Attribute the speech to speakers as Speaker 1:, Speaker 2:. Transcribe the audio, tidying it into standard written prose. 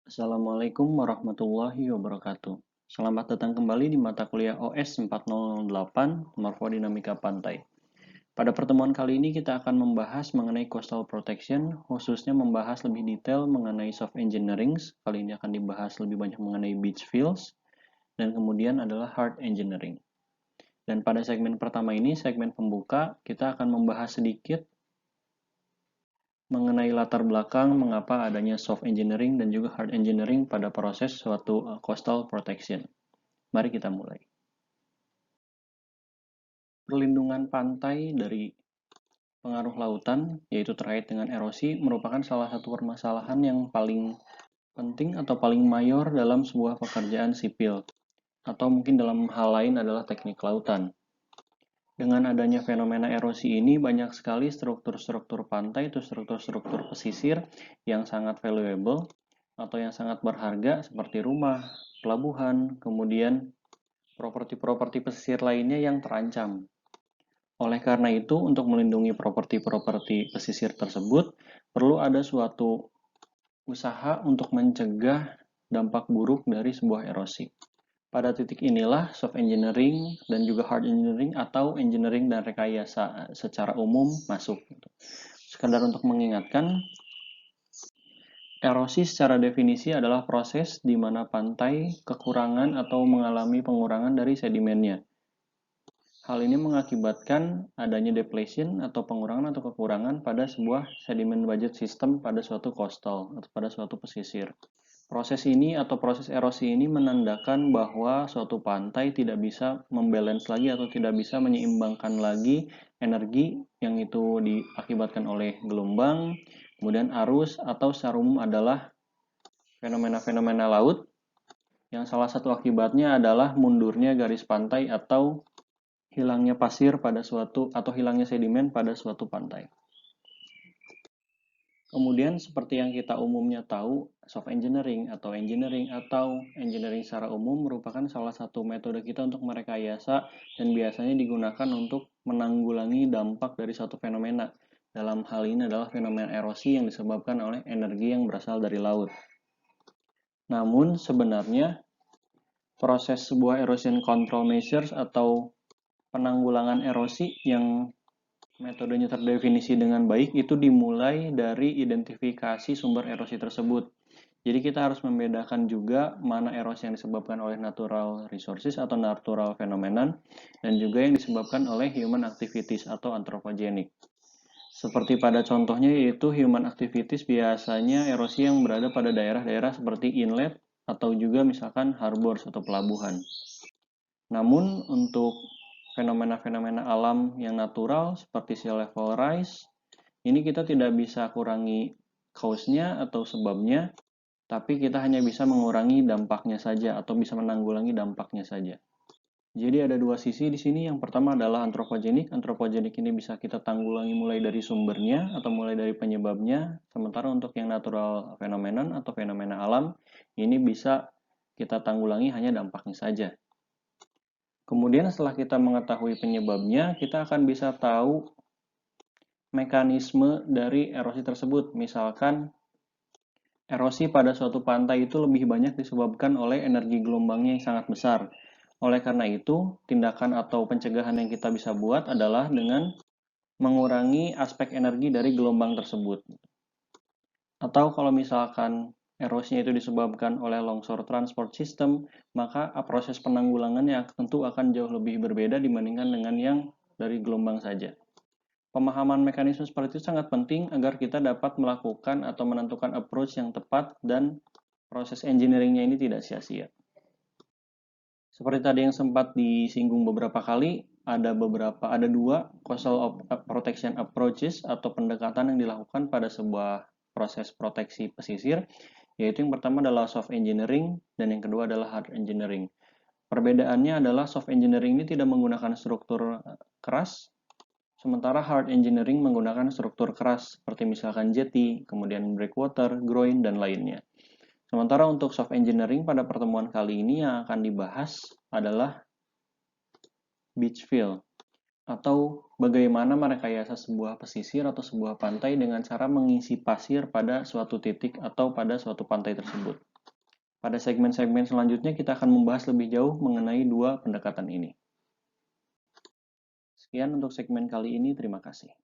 Speaker 1: Assalamualaikum warahmatullahi wabarakatuh. Selamat datang kembali di mata kuliah OS 4008, Morfodinamika Pantai. Pada pertemuan kali ini kita akan membahas mengenai coastal protection, khususnya membahas lebih detail mengenai soft engineering. Kali ini akan dibahas lebih banyak mengenai beach fills, dan kemudian adalah hard engineering. Dan pada segmen pertama ini, segmen pembuka, kita akan membahas sedikit mengenai latar belakang mengapa adanya soft engineering dan juga hard engineering pada proses suatu coastal protection. Mari kita mulai. Perlindungan pantai dari pengaruh lautan, yaitu terkait dengan erosi, merupakan salah satu permasalahan yang paling penting atau paling mayor dalam sebuah pekerjaan sipil, atau mungkin dalam hal lain adalah teknik lautan. Dengan adanya fenomena erosi ini, banyak sekali struktur-struktur pantai atau struktur-struktur pesisir yang sangat valuable atau yang sangat berharga seperti rumah, pelabuhan, kemudian properti-properti pesisir lainnya yang terancam. Oleh karena itu, untuk melindungi properti-properti pesisir tersebut, perlu ada suatu usaha untuk mencegah dampak buruk dari sebuah erosi. Pada titik inilah soft engineering dan juga hard engineering atau engineering dan rekayasa secara umum masuk. Sekedar untuk mengingatkan, erosi secara definisi adalah proses di mana pantai kekurangan atau mengalami pengurangan dari sedimennya. Hal ini mengakibatkan adanya depletion atau pengurangan atau kekurangan pada sebuah sedimen budget system pada suatu coastal atau pada suatu pesisir. Proses ini atau proses erosi ini menandakan bahwa suatu pantai tidak bisa membalance lagi atau tidak bisa menyeimbangkan lagi energi yang itu diakibatkan oleh gelombang, kemudian arus, atau secara umum adalah fenomena-fenomena laut yang salah satu akibatnya adalah mundurnya garis pantai atau hilangnya pasir pada suatu atau hilangnya sedimen pada suatu pantai. Kemudian seperti yang kita umumnya tahu, soft engineering atau engineering secara umum merupakan salah satu metode kita untuk merekayasa dan biasanya digunakan untuk menanggulangi dampak dari suatu fenomena. Dalam hal ini adalah fenomena erosi yang disebabkan oleh energi yang berasal dari laut. Namun sebenarnya proses sebuah erosion control measures atau penanggulangan erosi yang metodenya terdefinisi dengan baik itu dimulai dari identifikasi sumber erosi tersebut. Jadi kita harus membedakan juga mana erosi yang disebabkan oleh natural resources atau natural phenomenon dan juga yang disebabkan oleh human activities atau anthropogenic. Seperti pada contohnya yaitu human activities biasanya erosi yang berada pada daerah-daerah seperti inlet atau juga misalkan harbors atau pelabuhan. Namun untuk fenomena-fenomena alam yang natural seperti sea level rise, ini kita tidak bisa kurangi cause-nya atau sebabnya, tapi kita hanya bisa mengurangi dampaknya saja atau bisa menanggulangi dampaknya saja. Jadi ada dua sisi di sini. Yang pertama adalah antropogenik. Antropogenik ini bisa kita tanggulangi mulai dari sumbernya atau mulai dari penyebabnya. Sementara untuk yang natural phenomenon atau fenomena alam, ini bisa kita tanggulangi hanya dampaknya saja. Kemudian setelah kita mengetahui penyebabnya, kita akan bisa tahu mekanisme dari erosi tersebut. Misalkan erosi pada suatu pantai itu lebih banyak disebabkan oleh energi gelombangnya yang sangat besar. Oleh karena itu, tindakan atau pencegahan yang kita bisa buat adalah dengan mengurangi aspek energi dari gelombang tersebut. Atau kalau misalkan erosinya itu disebabkan oleh longsor transport system, maka proses penanggulangannya tentu akan jauh lebih berbeda dibandingkan dengan yang dari gelombang saja. Pemahaman mekanisme seperti itu sangat penting agar kita dapat melakukan atau menentukan approach yang tepat dan proses engineeringnya ini tidak sia-sia. Seperti tadi yang sempat disinggung beberapa kali, ada dua coastal protection approaches atau pendekatan yang dilakukan pada sebuah proses proteksi pesisir, yaitu yang pertama adalah soft engineering dan yang kedua adalah hard engineering. Perbedaannya adalah soft engineering ini tidak menggunakan struktur keras, sementara hard engineering menggunakan struktur keras seperti misalkan jetty, kemudian breakwater, groin, dan lainnya. Sementara untuk soft engineering pada pertemuan kali ini yang akan dibahas adalah beach fill atau bagaimana merekayasa sebuah pesisir atau sebuah pantai dengan cara mengisi pasir pada suatu titik atau pada suatu pantai tersebut. Pada segmen-segmen selanjutnya kita akan membahas lebih jauh mengenai dua pendekatan ini. Sekian untuk segmen kali ini, terima kasih.